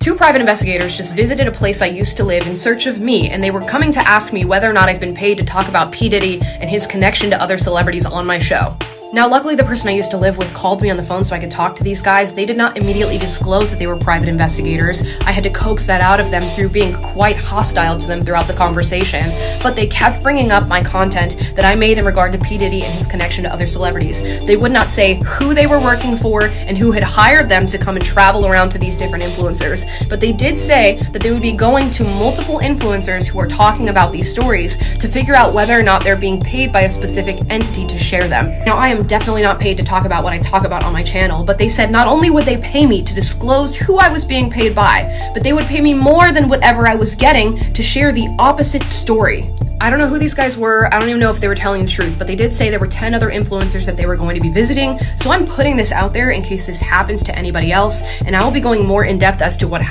Two private investigators just visited a place I used to live in search of me, and they were coming to ask me whether or not I've been paid to talk about P. Diddy and his connection to other celebrities on my show. Now, luckily, the person I used to live with called me on the phone so I could talk to these guys. They did not immediately disclose that they were private investigators. I had to coax that out of them through being quite hostile to them throughout the conversation, but they kept bringing up my content that I made in regard to P. Diddy and his connection to other celebrities. They would not say who they were working for and who had hired them to come and travel around to these different influencers, but they did say that they would be going to multiple influencers who are talking about these stories to figure out whether or not they're being paid by a specific entity to share them. Now, I am definitely not paid to talk about what I talk about on my channel, but they said not only would they pay me to disclose who I was being paid by, but they would pay me more than whatever I was getting to share the opposite story. I don't know who these guys were. I don't even know if they were telling the truth, but they did say there were 10 other influencers that they were going to be visiting. So I'm putting this out there in case this happens to anybody else, and I will be going more in depth as to what happened.